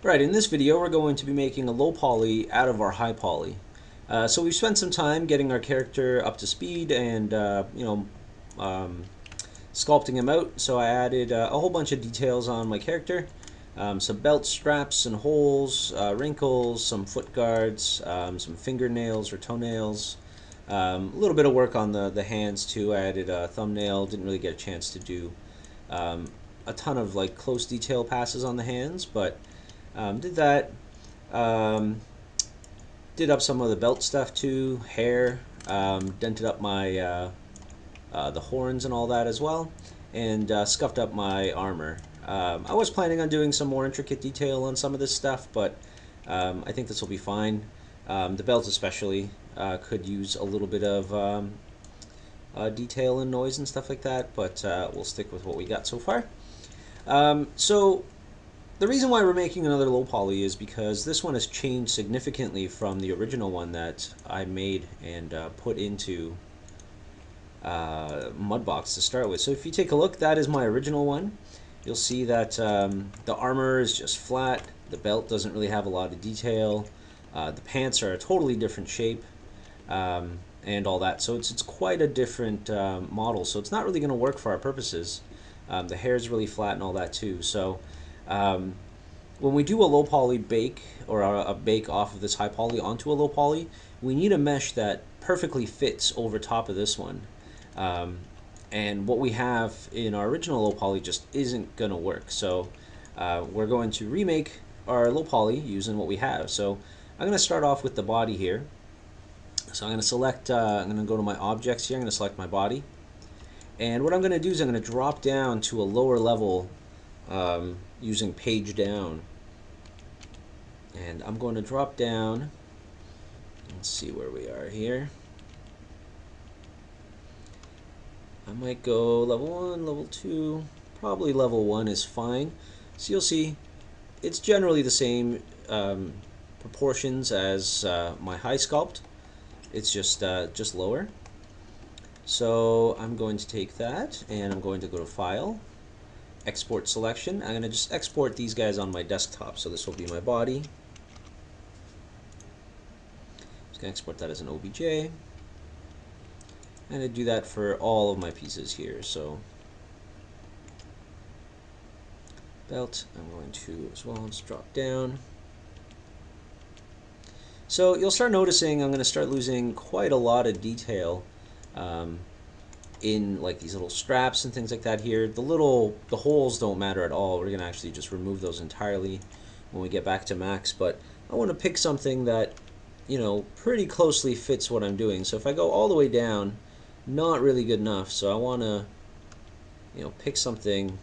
Right, in this video we're going to be making a low poly out of our high poly. So we've spent some time getting our character up to speed and um, sculpting him out. So I added a whole bunch of details on my character. Some belt straps and holes, wrinkles, some foot guards, some fingernails or toenails. A little bit of work on the hands too. I added a thumbnail, didn't really get a chance to do a ton of like close detail passes on the hands, but did that. Um, did up some of the belt stuff too, hair, dented up my the horns and all that as well, and scuffed up my armor. I was planning on doing some more intricate detail on some of this stuff, but I think this will be fine. The belt especially could use a little bit of detail and noise and stuff like that, but we'll stick with what we got so far. So the reason why we're making another low poly is because this one has changed significantly from the original one that I made and put into Mudbox to start with. So if you take a look, that is my original one. You'll see that the armor is just flat, the belt doesn't really have a lot of detail, the pants are a totally different shape, and all that. So it's quite a different model, so it's not really going to work for our purposes. The hair is really flat and all that too. So when we do a low poly bake or a bake off of this high poly onto a low poly, we need a mesh that perfectly fits over top of this one. And what we have in our original low poly just isn't going to work. So we're going to remake our low poly using what we have. So I'm going to start off with the body here. So I'm going to select, I'm going to go to my objects here, I'm going to select my body. And what I'm going to do is I'm going to drop down to a lower level using page down. And I'm going to drop down. Let's see where we are here. I might go level 1, level 2, probably level 1 is fine. So you'll see it's generally the same proportions as my high sculpt. It's just lower. So I'm going to take that and I'm going to go to File, Export Selection. I'm going to just export these guys on my desktop. So this will be my body. Just going to export that as an OBJ. And I do that for all of my pieces here. So belt, I'm going to as well just drop down. So you'll start noticing I'm going to start losing quite a lot of detail in like these little straps and things like that here. The holes don't matter at all. We're going to actually just remove those entirely when we get back to max. But I want to pick something that, you know, pretty closely fits what I'm doing. So if I go all the way down, not really good enough. So I want to, you know, pick something.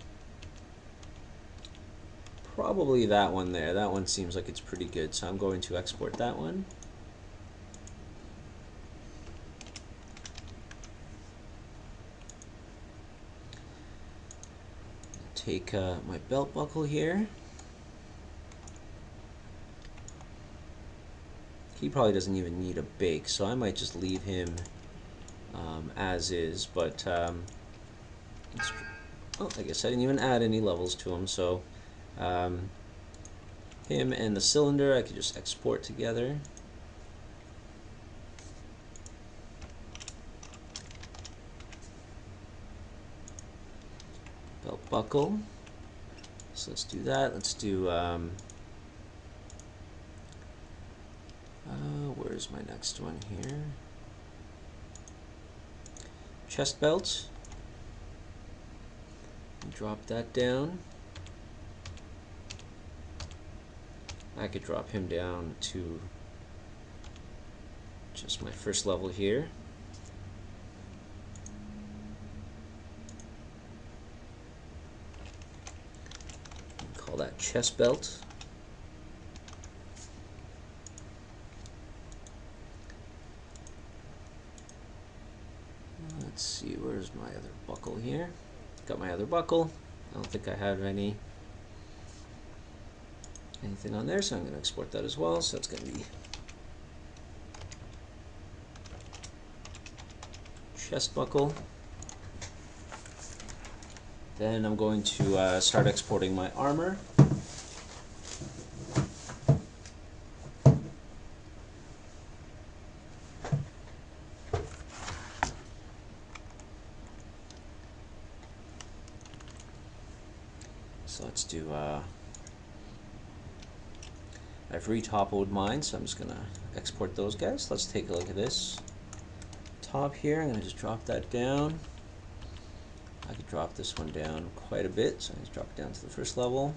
Probably that one there. That one seems like it's pretty good. So I'm going to export that one. Take my belt buckle here. He probably doesn't even need a bake, so I might just leave him as is. But oh, I guess I didn't even add any levels to him. So him and the cylinder I could just export together. Belt buckle. So let's do that. Let's do where's my next one here? Chest belt. Drop that down. I could drop him down to just my first level here. Call that chest belt. Let's see, where's my other buckle here? Got my other buckle. I don't think I have anything on there, so I'm going to export that as well. So that's going to be chest buckle. Then I'm going to start exporting my armor. So let's do, I've retopoed mine, so I'm just gonna export those guys. Let's take a look at this top here. I'm gonna just drop that down. I could drop this one down quite a bit, so I just drop it down to the first level.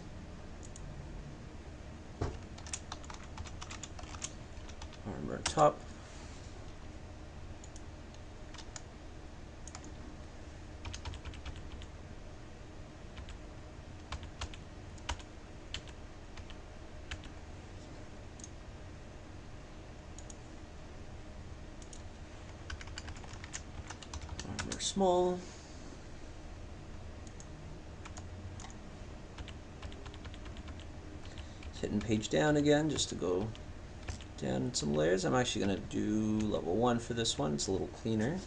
Armor top. Armor small. Hitting page down again just to go down some layers. I'm actually going to do level 1 for this one. It's a little cleaner.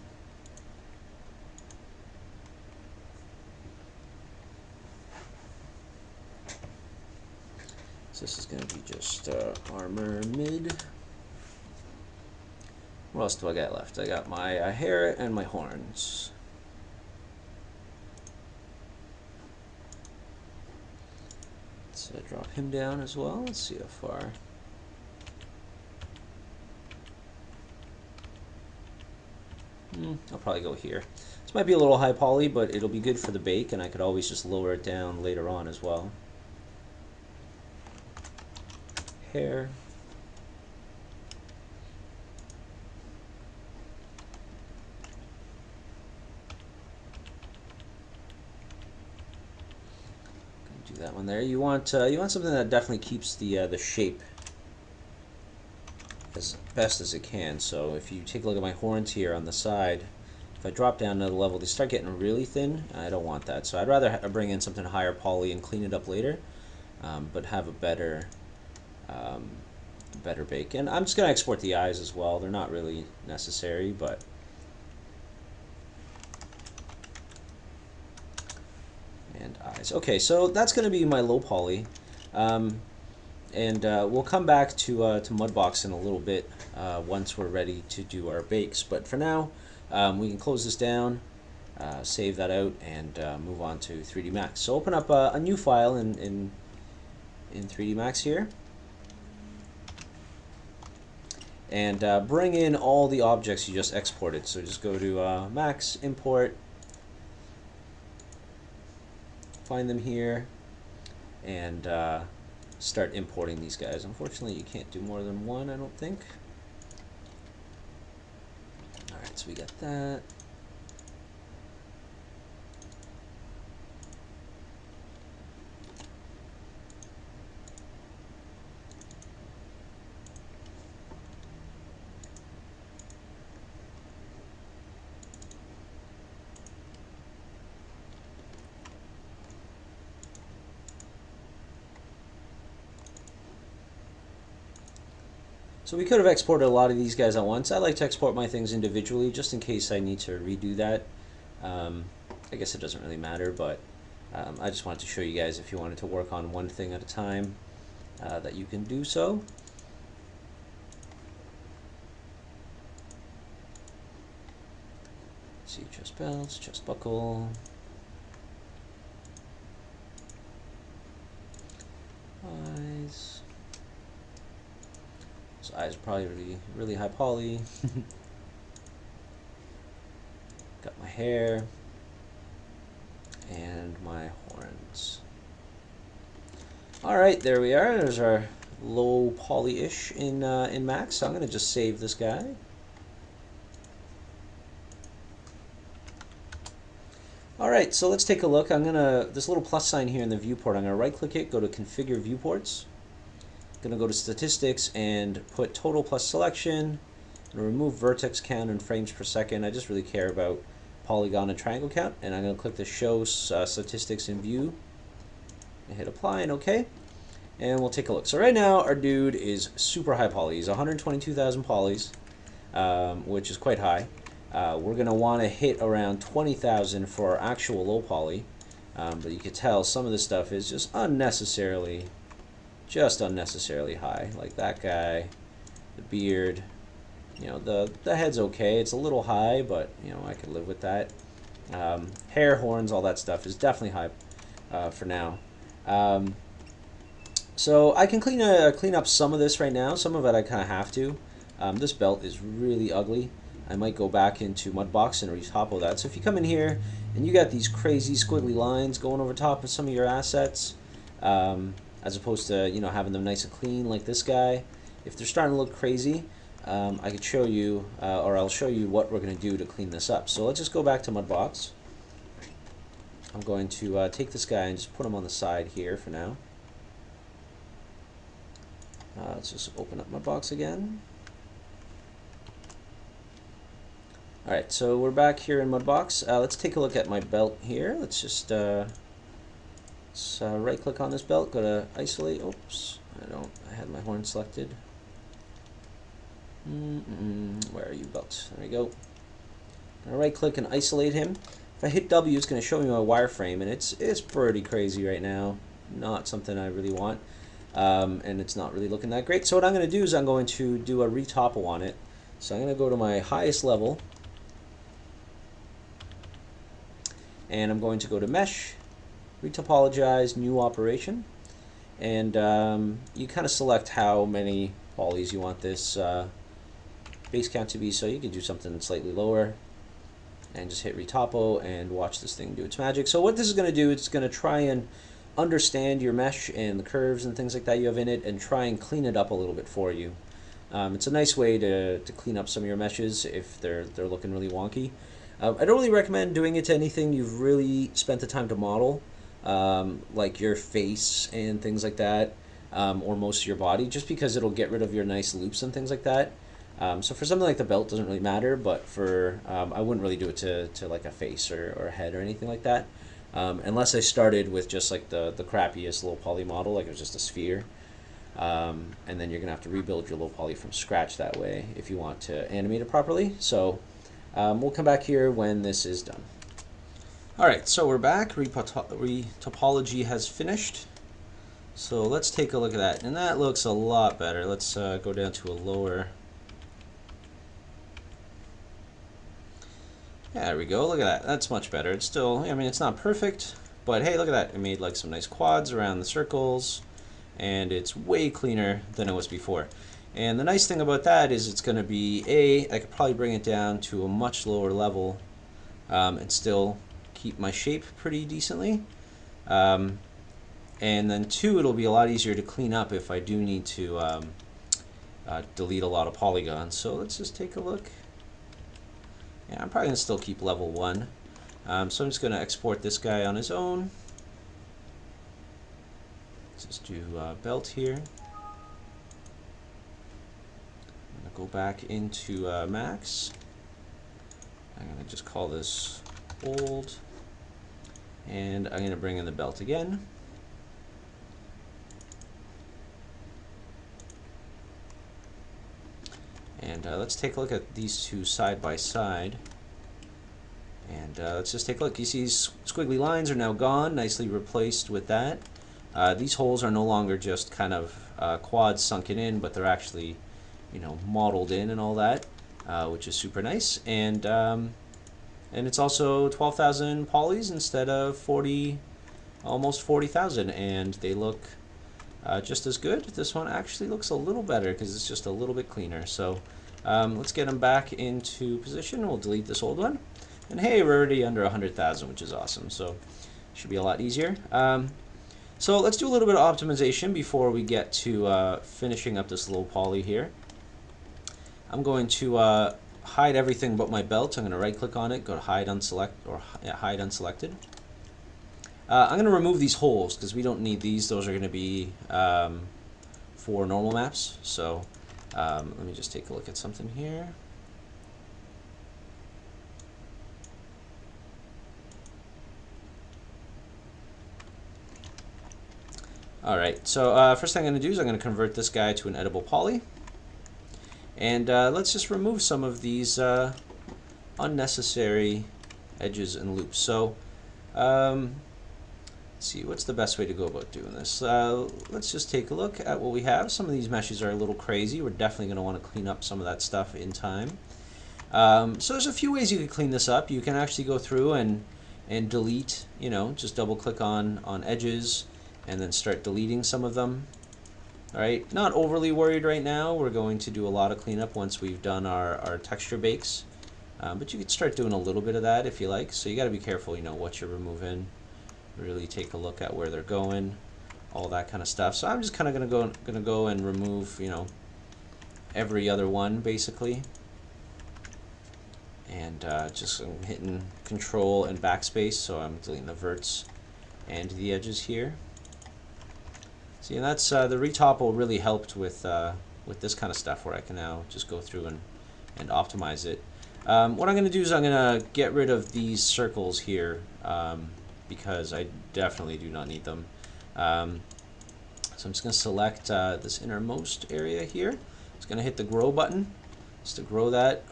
So this is going to be just armor mid. What else do I got left? I got my hair and my horns. So drop him down as well. Let's see how far. I'll probably go here. This might be a little high poly, but it'll be good for the bake, and I could always just lower it down later on as well. Hair. Do that one there. You want something that definitely keeps the shape as best as it can. So if you take a look at my horns here on the side, if I drop down another level, they start getting really thin. I don't want that. So I'd rather bring in something higher poly and clean it up later, but have a better bake. And I'm just going to export the eyes as well. They're not really necessary, but and eyes. Okay, so that's going to be my low poly. And we'll come back to Mudbox in a little bit once we're ready to do our bakes. But for now, we can close this down, save that out, and move on to 3D Max. So open up a new file in 3D Max here, and bring in all the objects you just exported. So just go to Max, Import, find them here, and start importing these guys. Unfortunately, you can't do more than one, I don't think. Alright, so we got that. So we could have exported a lot of these guys at once. I like to export my things individually just in case I need to redo that. I guess it doesn't really matter, but I just wanted to show you guys if you wanted to work on one thing at a time that you can do so. See, chest belts, chest buckle. Eyes. So eyes are probably really high poly. Got my hair and my horns. All right, there we are. There's our low poly-ish in Max. So I'm gonna just save this guy. All right, so let's take a look. This little plus sign here in the viewport, I'm gonna right-click it, go to Configure Viewports. Gonna go to Statistics and put Total plus Selection. And remove vertex count and frames per second. I just really care about polygon and triangle count, and I'm gonna click the Show Statistics in View. And hit Apply and OK. And we'll take a look. So right now our dude is super high poly. He's 122,000 polys, which is quite high. We're gonna want to hit around 20,000 for our actual low poly, but you can tell some of this stuff is just unnecessarily high. Like that guy, the beard, you know, the head's okay. It's a little high, but you know, I could live with that. Hair, horns, all that stuff is definitely high for now. Um, so I can clean up some of this right now. Some of it I kind of have to. This belt is really ugly. I might go back into Mudbox and retopo that. So if you come in here and you got these crazy squiggly lines going over top of some of your assets, as opposed to having them nice and clean like this guy, if they're starting to look crazy, I could show you, or I'll show you what we're going to do to clean this up. So let's just go back to Mudbox. I'm going to take this guy and just put him on the side here for now. Let's just open up Mudbox again. Alright, so we're back here in Mudbox. Let's take a look at my belt here. Let's just right click on this belt, go to isolate. Oops, I had my horn selected. Where are you, belt? There we go. I'm gonna right click and isolate him. If I hit W, it's going to show me my wireframe, and it's pretty crazy right now. Not something I really want. And it's not really looking that great. So what I'm going to do is I'm going to do a retopple on it. So I'm going to go to my highest level, and I'm going to go to Mesh, Retopologize, New Operation, and you kind of select how many polys you want this base count to be. So you can do something slightly lower, and just hit Retopo and watch this thing do its magic. So what this is going to do, it's going to try and understand your mesh and the curves and things like that you have in it, and try and clean it up a little bit for you. It's a nice way to clean up some of your meshes if they're looking really wonky. I don't really recommend doing it to anything you've really spent the time to model, like your face and things like that, or most of your body, just because it'll get rid of your nice loops and things like that. So for something like the belt, doesn't really matter, but for I wouldn't really do it to like a face or a head or anything like that. Unless I started with just like the crappiest low poly model, like it was just a sphere. And then you're going to have to rebuild your low poly from scratch that way if you want to animate it properly. So we'll come back here when this is done. Alright, so we're back. Retopology has finished. So let's take a look at that. And that looks a lot better. Let's go down to a lower. Yeah, there we go. Look at that. That's much better. It's still, I mean, it's not perfect, but hey, look at that. It made like some nice quads around the circles, and it's way cleaner than it was before. And the nice thing about that is it's going to be, I could probably bring it down to a much lower level and still keep my shape pretty decently. And then two, it'll be a lot easier to clean up if I do need to delete a lot of polygons. So let's just take a look. Yeah, I'm probably going to still keep level 1. So I'm just going to export this guy on his own. Let's just do belt here. I'm going to go back into Max. I'm going to just call this old. And I'm going to bring in the belt again. And let's take a look at these two side by side. And let's just take a look. You see these squiggly lines are now gone, nicely replaced with that. These holes are no longer just kind of quads sunken in, but they're actually, modeled in and all that, which is super nice. And it's also 12,000 polys instead of almost 40,000, and they look just as good. This one actually looks a little better because it's just a little bit cleaner. So let's get them back into position. We'll delete this old one. And hey, we're already under 100,000, which is awesome. So should be a lot easier. So let's do a little bit of optimization before we get to finishing up this low poly here. I'm going to hide everything but my belt. I'm going to right click on it, go to hide unselect, or hide unselected. I'm going to remove these holes because we don't need these. Those are going to be for normal maps. So let me just take a look at something here. Alright, so first thing I'm going to do is I'm going to convert this guy to an editable poly. And let's just remove some of these unnecessary edges and loops. So let's see, what's the best way to go about doing this? Let's just take a look at what we have. Some of these meshes are a little crazy. We're definitely going to want to clean up some of that stuff in time. So there's a few ways you can clean this up. You can actually go through and delete, just double click on edges and then start deleting some of them. Alright, not overly worried right now. We're going to do a lot of cleanup once we've done our texture bakes. But you could start doing a little bit of that if you like. So you got to be careful, you know, what you're removing. Really take a look at where they're going, all that kind of stuff. So I'm just kind of gonna go and remove, you know, every other one basically. And just I'm hitting Control and Backspace, so I'm deleting the verts and the edges here. See, and that's the retopple really helped with this kind of stuff, where I can now just go through and optimize it. What I'm going to do is I'm going to get rid of these circles here because I definitely do not need them. So I'm just going to select this innermost area here. Just going to hit the grow button just to grow that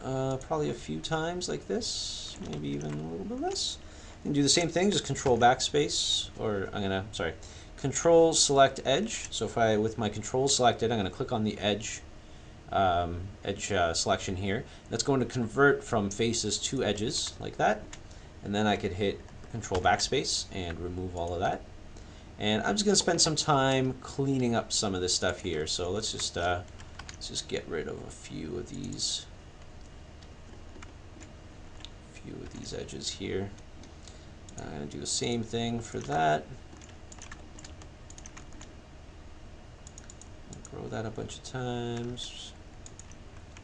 probably a few times like this, maybe even a little bit less. You can do the same thing, just Control Backspace, or I'm going to, sorry, Control Select Edge. So if I, with my Control selected, I'm going to click on the edge selection here. That's going to convert from faces to edges like that. And then I could hit Control Backspace and remove all of that. And I'm just going to spend some time cleaning up some of this stuff here. So let's just get rid of a few of these edges here. I'm going to do the same thing for that. Grow that a bunch of times,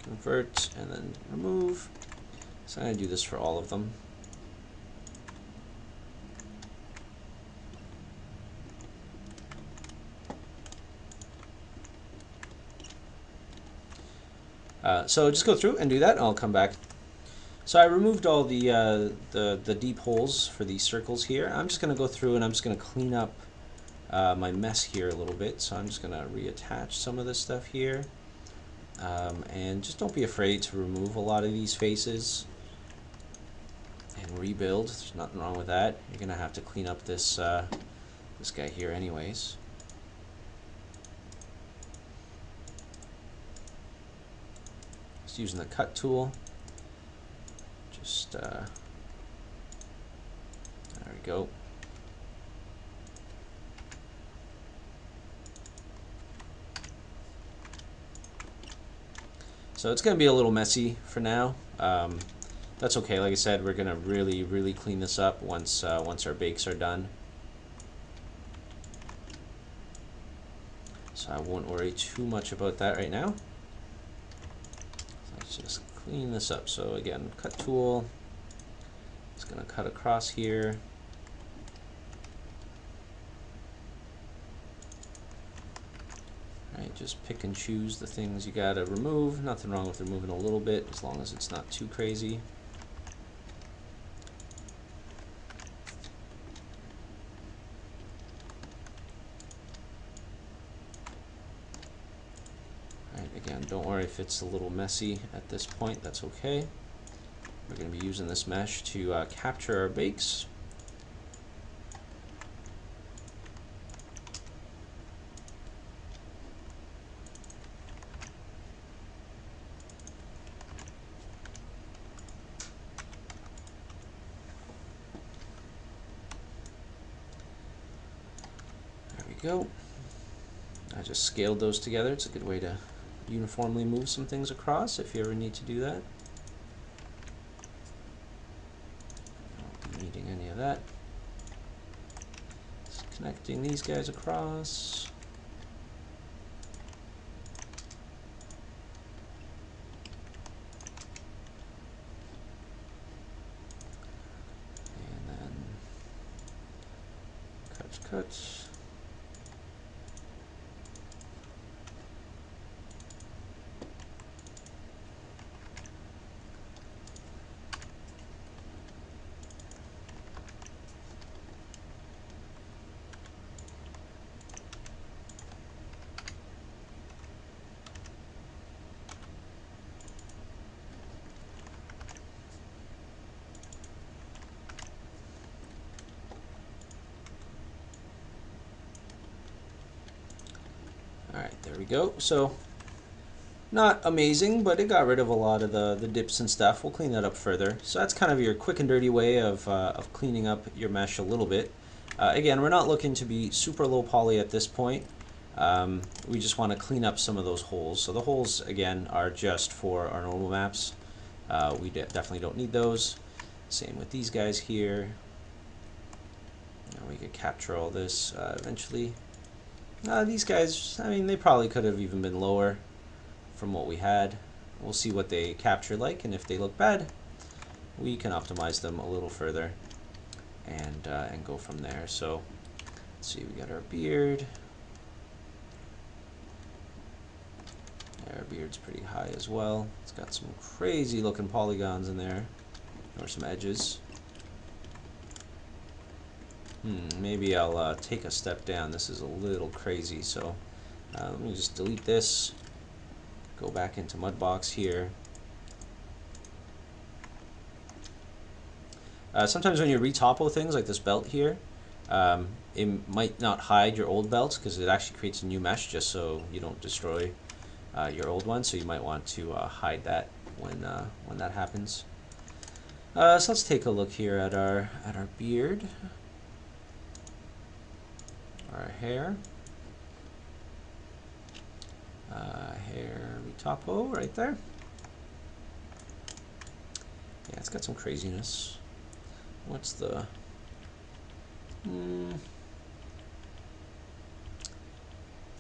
convert, and then remove. So I'm going to do this for all of them. So just go through and do that, and I'll come back. So I removed all the deep holes for these circles here. I'm just going to go through and I'm just going to clean up my mess here a little bit. So I'm just going to reattach some of this stuff here. And just don't be afraid to remove a lot of these faces and rebuild. There's nothing wrong with that. You're going to have to clean up this this guy here anyways. Just using the cut tool. Just there we go. So it's going to be a little messy for now. That's okay. Like I said, we're going to really clean this up once our bakes are done. So I won't worry too much about that right now. So let's just clean this up. So again, cut tool. It's going to cut across here. Right, just pick and choose the things you gotta remove. Nothing wrong with removing a little bit, as long as it's not too crazy. Right, again, don't worry if it's a little messy at this point, that's okay. We're going to be using this mesh to capture our bakes. Go. I just scaled those together. It's a good way to uniformly move some things across if you ever need to do that. I won't be needing any of that. Just connecting these guys across. And then cut. Alright, there we go. So, not amazing, but it got rid of a lot of the dips and stuff. We'll clean that up further. So that's kind of your quick and dirty way of cleaning up your mesh a little bit. Again, we're not looking to be super low poly at this point. We just want to clean up some of those holes. So the holes, again, are just for our normal maps. We definitely don't need those. Same with these guys here. Now we could capture all this eventually. These guys, I mean, they probably could have even been lower from what we had. We'll see what they capture like, and if they look bad, we can optimize them a little further and go from there. So let's see, we got our beard. Our beard's pretty high as well. It's got some crazy looking polygons in there, or some edges. Maybe I'll take a step down. This is a little crazy, so let me just delete this, go back into Mudbox here. Sometimes when you retopo things like this belt here, it might not hide your old belts because it actually creates a new mesh just so you don't destroy your old one. So you might want to hide that when that happens. So let's take a look here at our beard, our hair, hair retopo right there. Yeah, it's got some craziness. What's the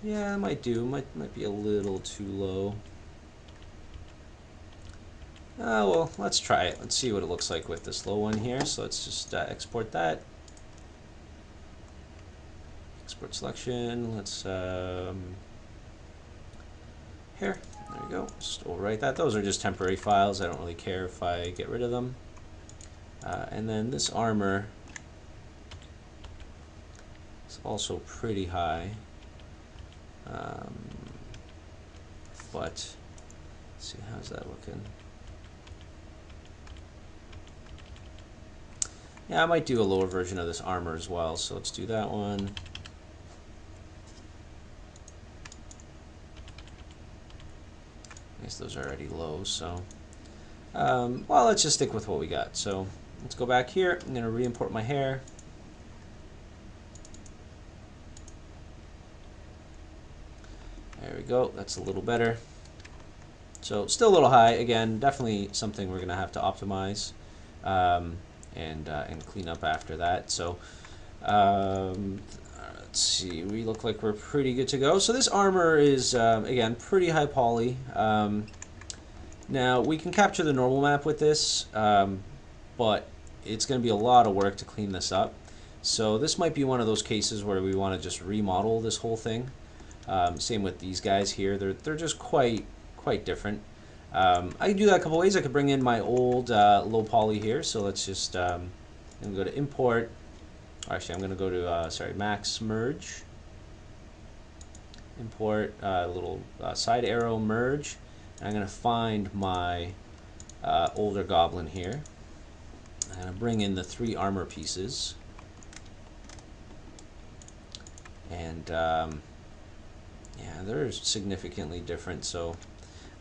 yeah, it might do. Might be a little too low. Well, let's try it. Let's see what it looks like with this low one here. So let's just export that. Export selection. Let's here. There we go. Just overwrite that. Those are just temporary files. I don't really care if I get rid of them. And then this armor is also pretty high. But let's see, how's that looking? Yeah, I might do a lower version of this armor as well, so let's do that one. I guess those are already low, so well, let's just stick with what we got. So let's go back here. I'm going to re-import my hair. There we go. That's a little better. So still a little high. Again, definitely something we're going to have to optimize and clean up after that. So let's see. We look like we're pretty good to go. So this armor is again pretty high poly. Now we can capture the normal map with this, but it's going to be a lot of work to clean this up. So this might be one of those cases where we want to just remodel this whole thing. Same with these guys here. They're just quite different. I can do that a couple ways. I could bring in my old low poly here. So let's just I'm gonna go to import. Actually, I'm gonna go to sorry, max merge. Import little side arrow merge. And I'm gonna find my older goblin here. I'm gonna bring in the 3 armor pieces. And yeah, they're significantly different. So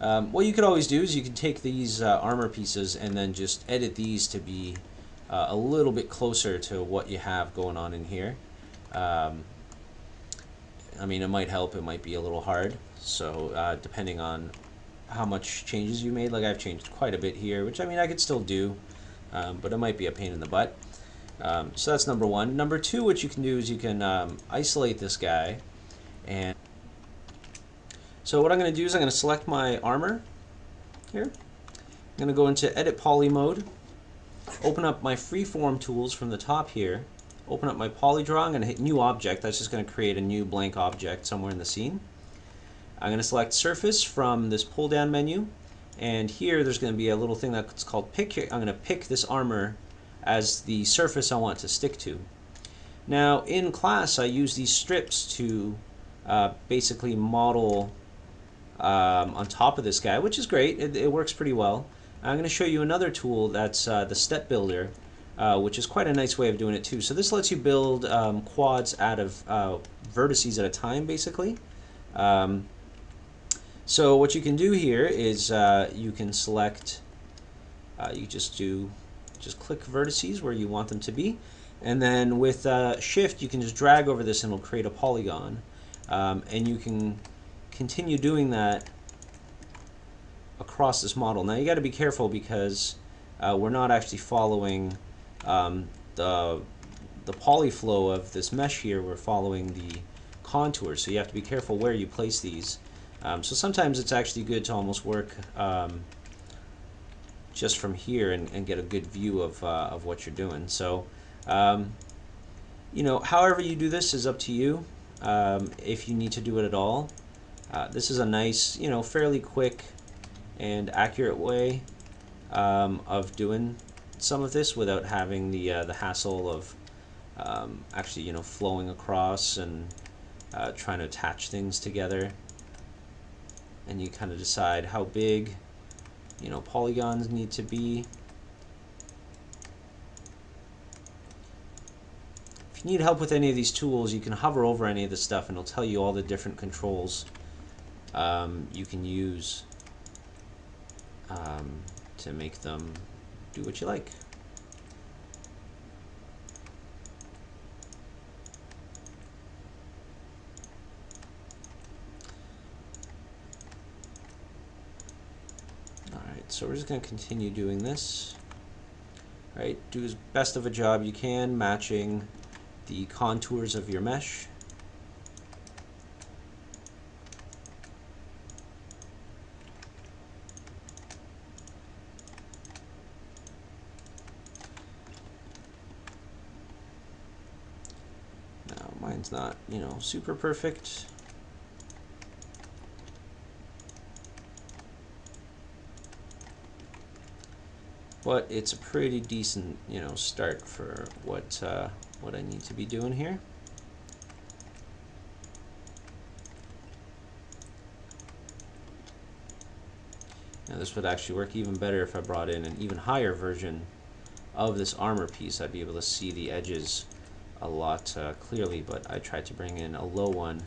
what you could always do is you can take these armor pieces and then just edit these to be a little bit closer to what you have going on in here. I mean, it might help, it might be a little hard. So depending on how much changes you made, like I've changed quite a bit here, which I mean I could still do, but it might be a pain in the butt. So that's number 1. Number 2, what you can do is you can isolate this guy. And so what I'm going to do is I'm going to select my armor here. I'm going to go into edit poly mode, open up my freeform tools from the top here, open up my poly draw. I'm going to hit new object. That's just going to create a new blank object somewhere in the scene. I'm going to select surface from this pull down menu, and here there's going to be a little thing that's called pick. I'm going to pick this armor as the surface I want to stick to. Now in class I use these strips to basically model on top of this guy, which is great. It works pretty well. I'm going to show you another tool that's the step builder, which is quite a nice way of doing it too. So this lets you build quads out of vertices at a time, basically. So what you can do here is you can select, you just click vertices where you want them to be, And then with Shift, you can just drag over this and it'll create a polygon. And you can continue doing that across this model. Now you got to be careful because we're not actually following the poly flow of this mesh here. We're following the contours, so you have to be careful where you place these. So sometimes it's actually good to almost work just from here and get a good view of what you're doing. So you know, however you do this is up to you. If you need to do it at all, this is a nice, you know, fairly quick and accurate way of doing some of this without having the hassle of actually, you know, flowing across and trying to attach things together. And you kind of decide how big, you know, polygons need to be. If you need help with any of these tools, you can hover over any of this stuff and it'll tell you all the different controls you can use to make them do what you like. Alright, so we're just going to continue doing this. Alright, do as best of a job you can matching the contours of your mesh. Now mine's not, you know, super perfect. But it's a pretty decent, you know, start for what I need to be doing here. Now this would actually work even better if I brought in an even higher version of this armor piece. I'd be able to see the edges a lot clearly, but I tried to bring in a low one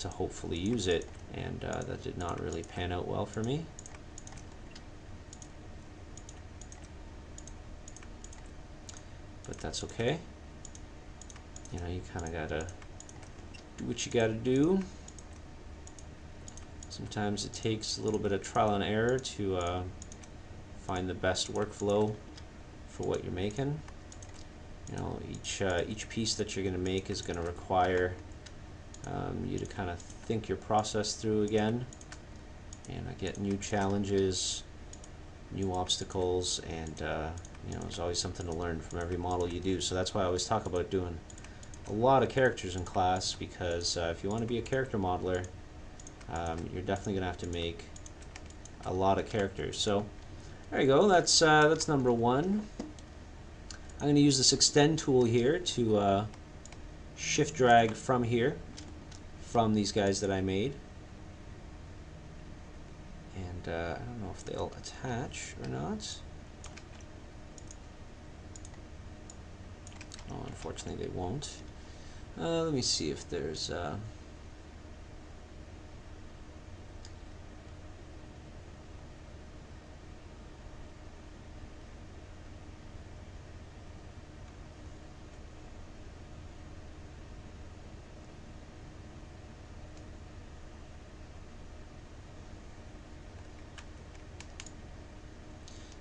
to hopefully use it, and that did not really pan out well for me. But that's okay. You know, you kind of gotta do what you gotta do. Sometimes it takes a little bit of trial and error to find the best workflow for what you're making. You know, each piece that you're going to make is going to require you to kind of think your process through again, and get new challenges, new obstacles, and you know, there's always something to learn from every model you do. So that's why I always talk about doing a lot of characters in class, because if you want to be a character modeler, you're definitely going to have to make a lot of characters. So there you go. That's number one. I'm going to use this extend tool here to shift drag from here, from these guys that I made. And I don't know if they'll attach or not. Oh, unfortunately they won't. Let me see if there's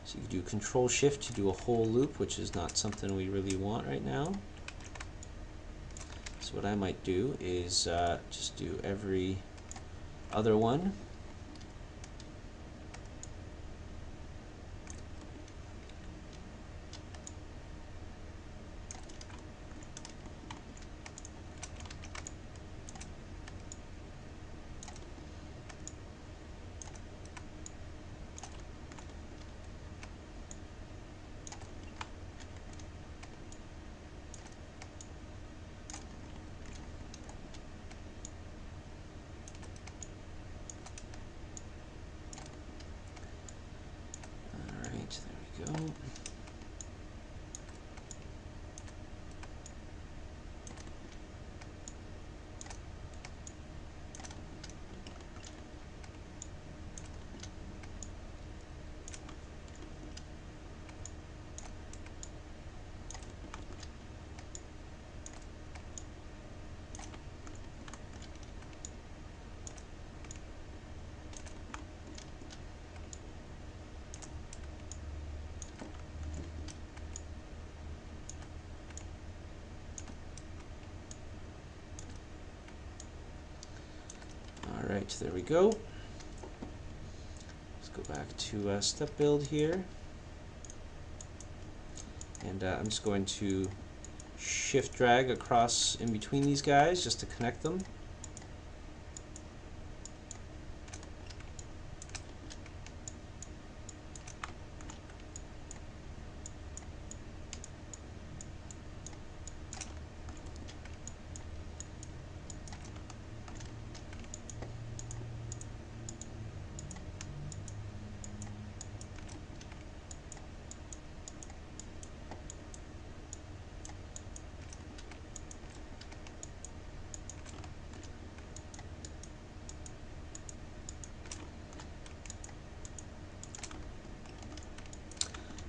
so you can do Control Shift to do a whole loop, which is not something we really want right now. So what I might do is just do every other one. Alright, there we go. Let's go back to step build here. And I'm just going to shift drag across in between these guys just to connect them.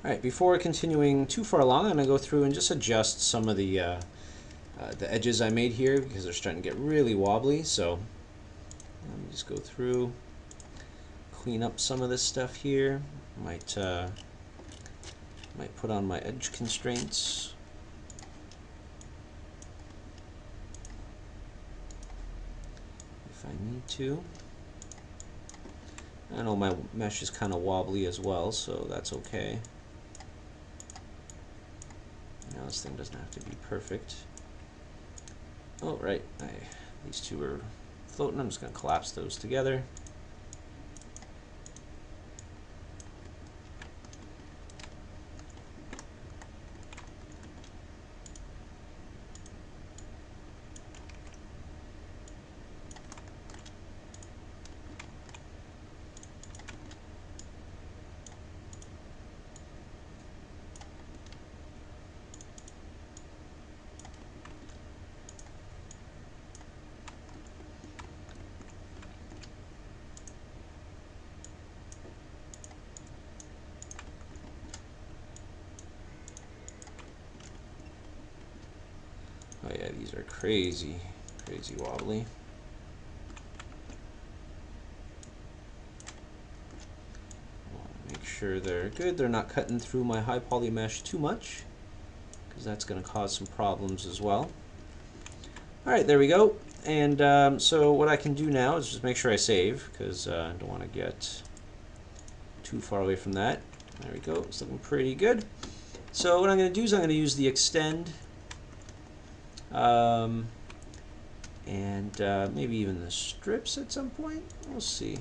Alright, before continuing too far along, I'm going to go through and just adjust some of the edges I made here because they're starting to get really wobbly. So let me just go through, clean up some of this stuff here. Might put on my edge constraints. If I need to. I know my mesh is kind of wobbly as well, so that's okay. Now this thing doesn't have to be perfect. Oh, right. These two are floating. I'm just going to collapse those together. Oh yeah, these are crazy wobbly. Make sure they're good. They're not cutting through my high poly mesh too much, because that's going to cause some problems as well. Alright, there we go. And so what I can do now is just make sure I save, because I don't want to get too far away from that. There we go. It's looking pretty good. So what I'm going to do is I'm going to use the extend and maybe even the strips at some point. We'll see.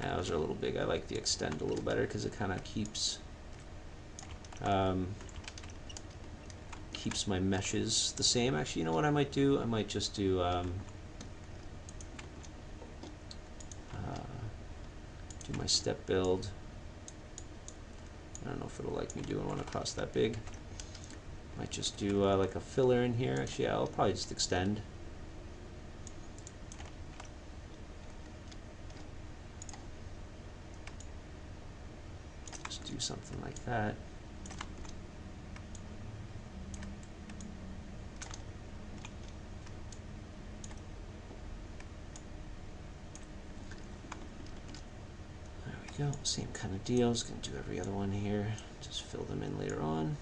Yeah, those are a little big. I like the extend a little better because it kind of keeps my meshes the same. Actually, you know what I might do? I might just do do my step build. I don't know if it'll like me doing one across that big. Might just do like a filler in here. Actually, yeah, I'll probably just extend. Just do something like that. There we go. Same kind of deal. Just gonna do every other one here. Just fill them in later on.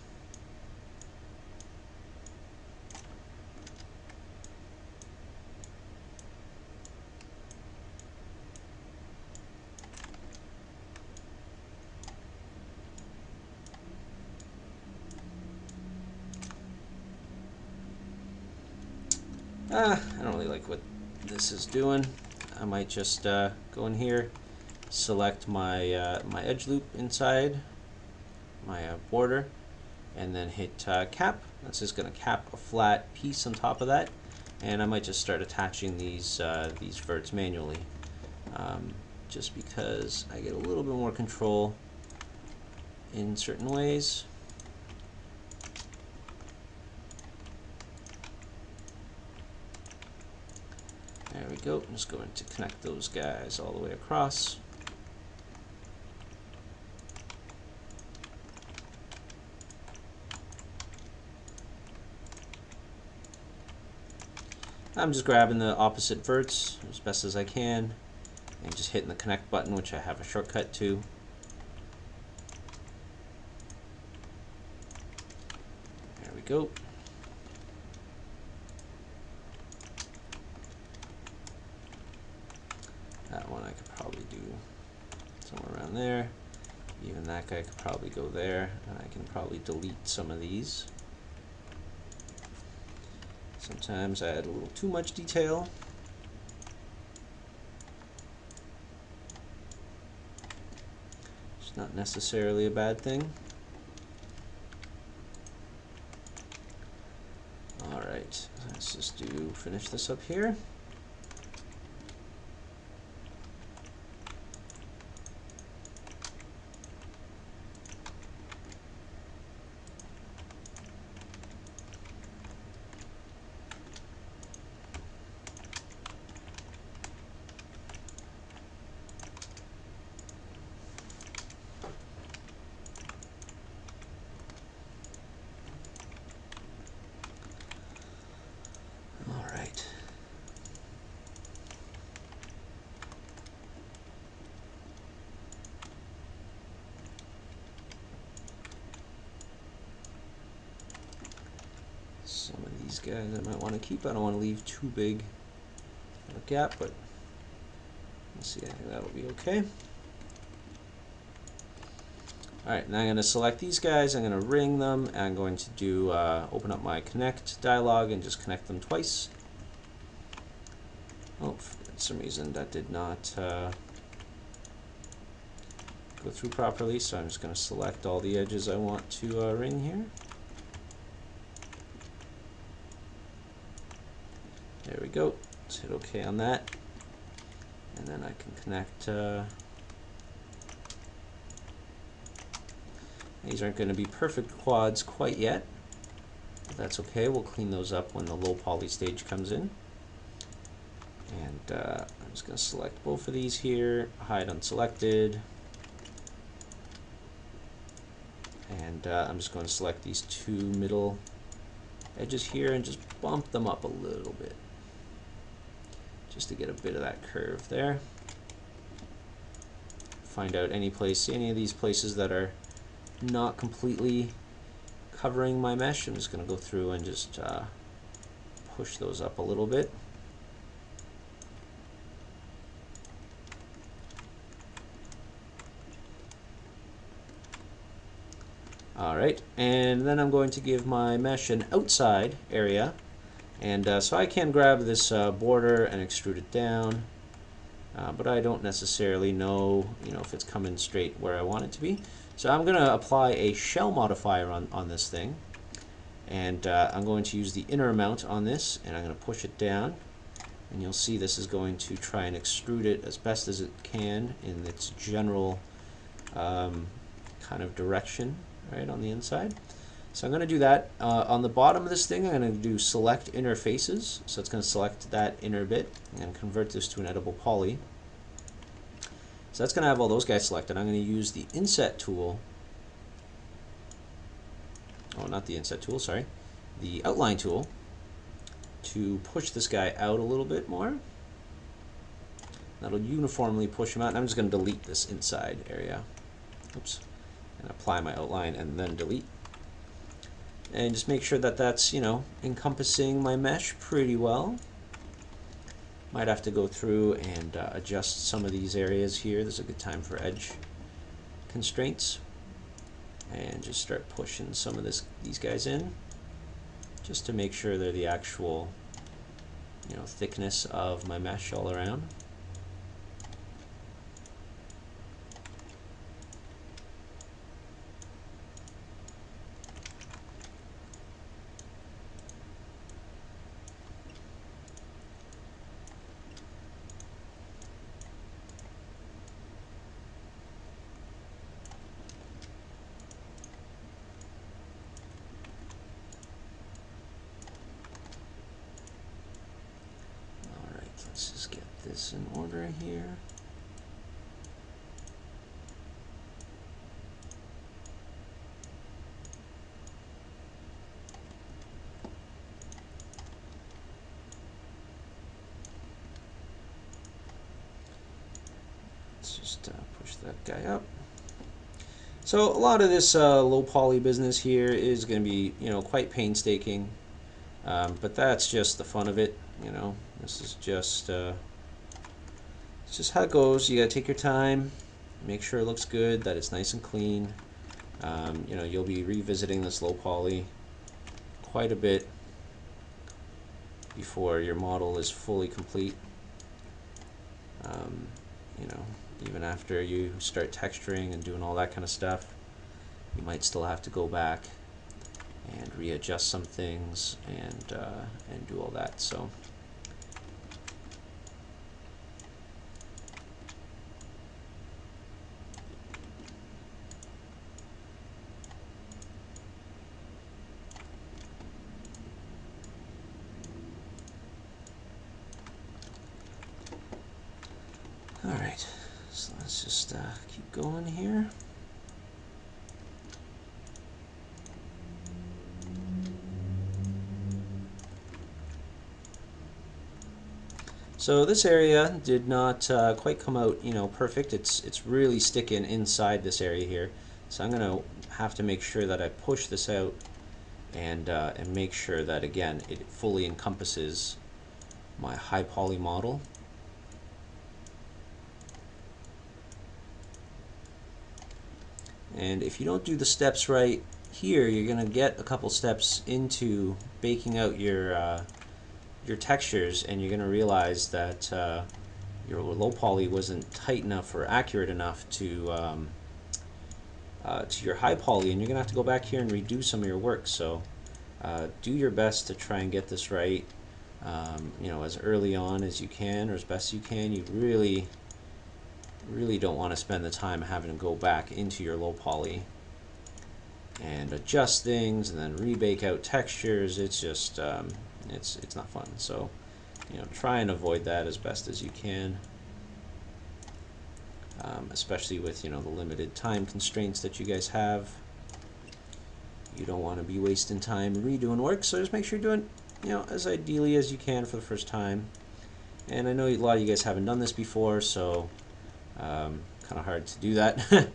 I don't really like what this is doing. I might just go in here, select my my edge loop inside my border, and then hit cap. That's just going to cap a flat piece on top of that, and I might just start attaching these verts manually, just because I get a little bit more control in certain ways. There we go. I'm just going to connect those guys all the way across. I'm just grabbing the opposite verts as best as I can and just hitting the connect button, which I have a shortcut to. There we go. that one I could probably do somewhere around there. Even that guy could probably go there, and I can probably delete some of these. Sometimes I add a little too much detail. It's not necessarily a bad thing. Alright, let's just finish this up here. Some of these guys I might want to keep. I don't want to leave too big a gap, but let's see, I think that'll be okay. Alright, now I'm going to select these guys, I'm going to ring them, and I'm going to do open up my connect dialog and just connect them twice. Oh, for some reason that did not go through properly, so I'm just going to select all the edges I want to ring here. There we go. Let's hit OK on that. And then I can connect. These aren't going to be perfect quads quite yet, but that's okay. We'll clean those up when the low poly stage comes in. And I'm just going to select both of these here, hide unselected. And I'm just going to select these two middle edges here and just bump them up a little bit, just to get a bit of that curve there. Find out any of these places that are not completely covering my mesh. I'm just going to go through and just push those up a little bit. Alright, and then I'm going to give my mesh an outside area. And so I can grab this border and extrude it down, but I don't necessarily know, if it's coming straight where I want it to be. So I'm going to apply a shell modifier on this thing, and I'm going to use the inner amount on this, and I'm going to push it down, and you'll see this is going to try and extrude it as best as it can in its general kind of direction, right, on the inside. So I'm going to do that. On the bottom of this thing, I'm going to do select inner faces. So it's going to select that inner bit and convert this to an editable poly. So that's going to have all those guys selected. I'm going to use the inset tool. Oh, not the inset tool, sorry. The outline tool to push this guy out a little bit more. That'll uniformly push him out. And I'm just going to delete this inside area. Oops. And apply my outline and then delete. And just make sure that that's, encompassing my mesh pretty well. Might have to go through and adjust some of these areas here. This is a good time for edge constraints. And just start pushing some of these guys in, just to make sure they're the actual, thickness of my mesh all around. Let's just get this in order here. Let's just push that guy up. So a lot of this low poly business here is going to be, quite painstaking, but that's just the fun of it. This is just It's just how it goes. You gotta take your time, make sure it looks good, that it's nice and clean. You know, you'll be revisiting this low poly quite a bit before your model is fully complete. You know, even after you start texturing and doing all that kind of stuff, you might still have to go back and readjust some things and do all that. So all right, so let's just keep going here. So this area did not quite come out, you know, perfect. It's really sticking inside this area here. So I'm gonna have to make sure that I push this out and make sure that again it fully encompasses my high poly model. And if you don't do the steps right here, you're gonna get a couple steps into baking out your textures, and you're going to realize that your low poly wasn't tight enough or accurate enough to your high poly, and you're going to have to go back here and redo some of your work. So do your best to try and get this right, you know, as early on as you can or as best you can. You really don't want to spend the time having to go back into your low poly and adjust things and then rebake out textures. It's just it's not fun. So, you know, try and avoid that as best as you can, especially with, you know, the limited time constraints that you guys have. You don't want to be wasting time redoing work, so just make sure you're doing, you know, as ideally as you can for the first time. And I know a lot of you guys haven't done this before, so kind of hard to do that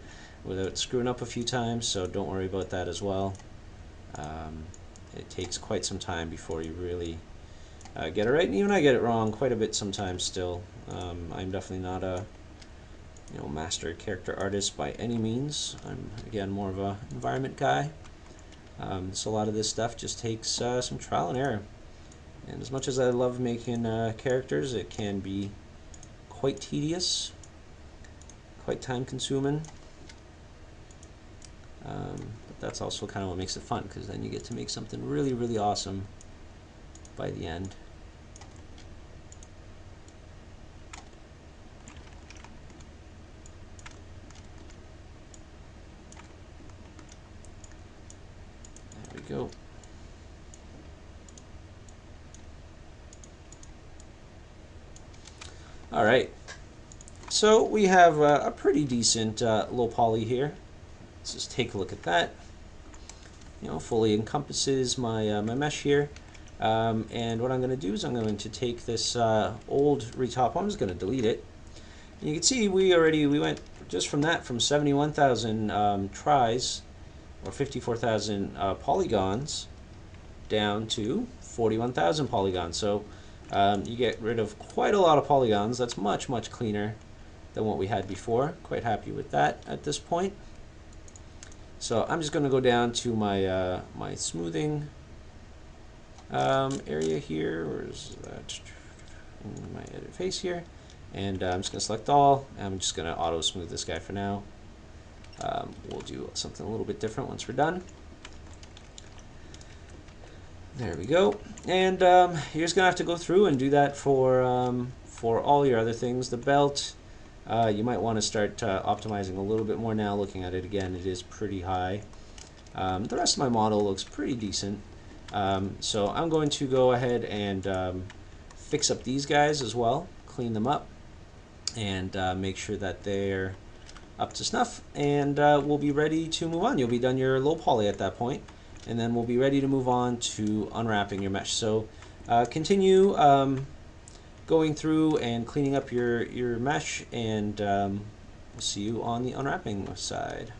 without screwing up a few times, so don't worry about that as well. It takes quite some time before you really get it right, and even I get it wrong quite a bit sometimes still. I'm definitely not a, you know, master character artist by any means. I'm, again, more of a environment guy. So a lot of this stuff just takes some trial and error. And as much as I love making characters, it can be quite tedious, quite time consuming. But that's also kind of what makes it fun, because then you get to make something really, really awesome by the end. There we go. All right, so we have a pretty decent low poly here. Let's just take a look at that. You know, fully encompasses my my mesh here. And what I'm going to do is I'm going to take this old retop. I'm just going to delete it. And you can see we went just from that, from 71,000 tries or 54,000 polygons down to 41,000 polygons. So you get rid of quite a lot of polygons. That's much cleaner than what we had before. Quite happy with that at this point. So I'm just going to go down to my my smoothing area here. Where's that? In my edit face here, and I'm just going to select all. I'm just going to auto smooth this guy for now. We'll do something a little bit different once we're done. There we go. And you're just going to have to go through and do that for all your other things. The belt, you might want to start optimizing a little bit more now. Looking at it again, it is pretty high. The rest of my model looks pretty decent. So I'm going to go ahead and fix up these guys as well, clean them up, and make sure that they're up to snuff, and we'll be ready to move on. You'll be done your low poly at that point, and then we'll be ready to move on to unwrapping your mesh. So continue going through and cleaning up your mesh, and we'll see you on the unwrapping side.